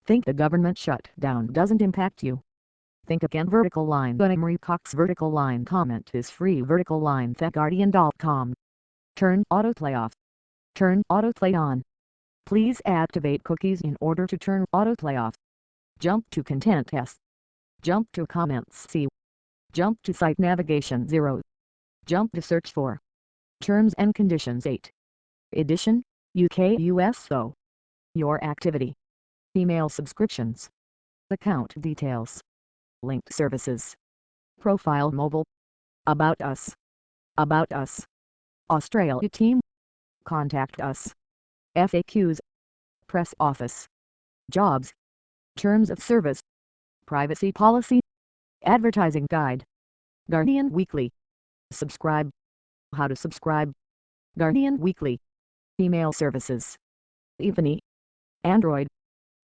Think the government shutdown doesn't impact you? Think again. Vertical line. Emery Cox. Vertical line comment is free. Vertical line. TheGuardian.com. Turn autoplay off. Turn autoplay on. Please activate cookies in order to turn autoplay off. Jump to content S. Jump to comments C. Jump to site navigation 0. Jump to search for terms and conditions 8. Edition, UK USO. Your activity. Email subscriptions. Account details. Linked services. Profile mobile. About us. About us. Australia team. Contact us. FAQs. Press office. Jobs. Terms of service. Privacy policy. Advertising guide. Guardian Weekly. Subscribe. How to subscribe. Guardian Weekly. Email services. Evany. Android.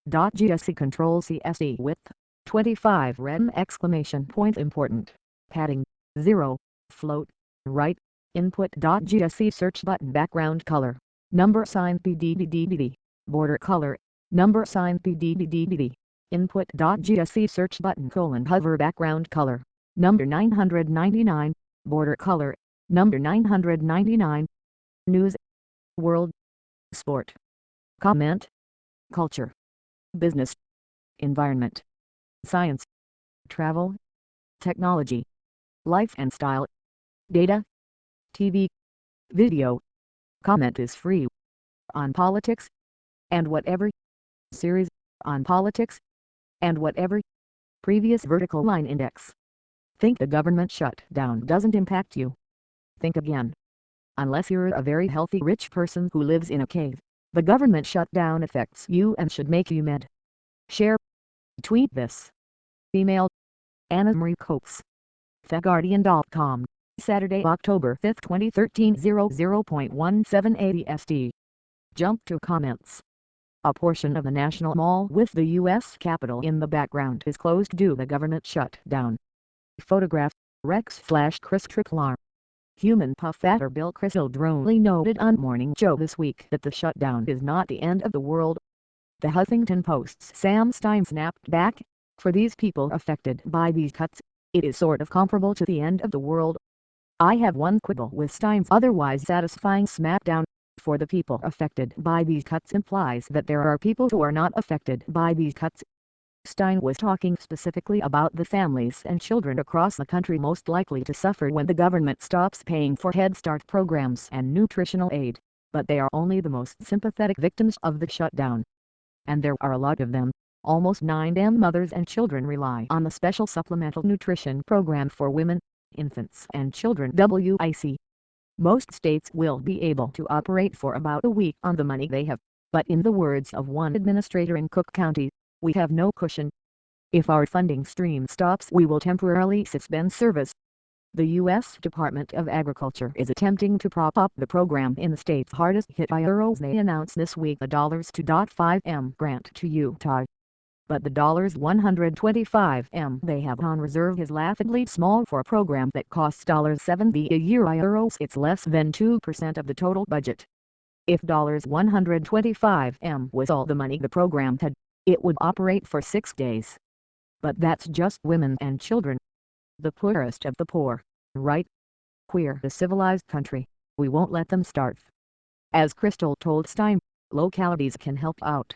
.gsc Control CSE width 25 rem exclamation point important padding 0 float right input.gsc search button background color number sign PDDDD border color number sign PDDDD input.gsc search button hover background color number 999 border color number 999 news world sport comment culture business, environment, science, travel, technology, life and style, data, TV, video. Comment is free. On politics, and whatever. Series, on politics, and whatever. Previous vertical line index. Think the government shutdown doesn't impact you? Think again. Unless you're a very healthy rich person who lives in a cave, the government shutdown affects you and should make you mad. Share. Tweet this. Email. Anna Marie Copes. TheGuardian.com. Saturday, October 5, 2013 00.1780 EST. Jump to comments. A portion of the National Mall with the U.S. Capitol in the background is closed due to the government shutdown. Photograph. Rex/Chris Tricklar. Human puff adder Bill Kristol noted on Morning Joe this week that the shutdown is not the end of the world. The Huffington Post's Sam Stein snapped back, for these people affected by these cuts, it is sort of comparable to the end of the world. I have one quibble with Stein's otherwise satisfying smackdown. For the people affected by these cuts implies that there are people who are not affected by these cuts. Stein was talking specifically about the families and children across the country most likely to suffer when the government stops paying for Head Start programs and nutritional aid, but they are only the most sympathetic victims of the shutdown. And there are a lot of them. Almost 9 million mothers and children rely on the Special Supplemental Nutrition Program for Women, Infants and Children (WIC). Most states will be able to operate for about a week on the money they have, but in the words of one administrator in Cook County, we have no cushion. If our funding stream stops, we will temporarily suspend service. The U.S. Department of Agriculture is attempting to prop up the program in the state's hardest hit IROs. They announced this week a $2.5 million grant to Utah. But the $125 million they have on reserve is laughably small for a program that costs $70 a year IROs. It's less than 2% of the total budget. If $125 million was all the money the program had, it would operate for 6 days. But that's just women and children. The poorest of the poor, right? We're a civilized country, we won't let them starve. As Kristol told Stein, localities can help out.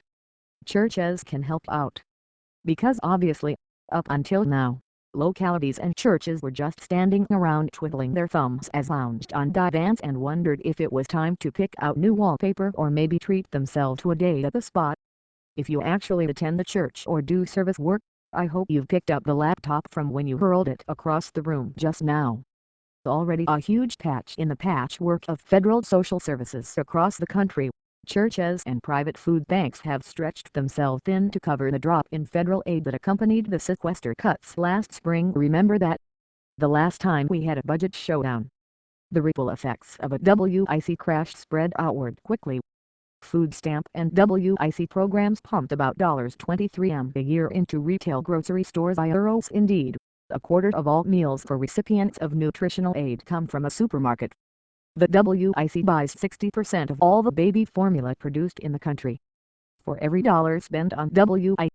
Churches can help out. Because obviously, up until now, localities and churches were just standing around twiddling their thumbs as lounged on divans and wondered if it was time to pick out new wallpaper or maybe treat themselves to a day at the spot. If you actually attend the church or do service work, I hope you've picked up the laptop from when you hurled it across the room just now. Already a huge patch in the patchwork of federal social services across the country, churches and private food banks have stretched themselves thin to cover the drop in federal aid that accompanied the sequester cuts last spring. Remember that? The last time we had a budget showdown. The ripple effects of a WIC crash spread outward quickly. Food stamp and WIC programs pumped about $23 million a year into retail grocery stores IROs. Indeed, a quarter of all meals for recipients of nutritional aid come from a supermarket. The WIC buys 60% of all the baby formula produced in the country. For every dollar spent on WIC,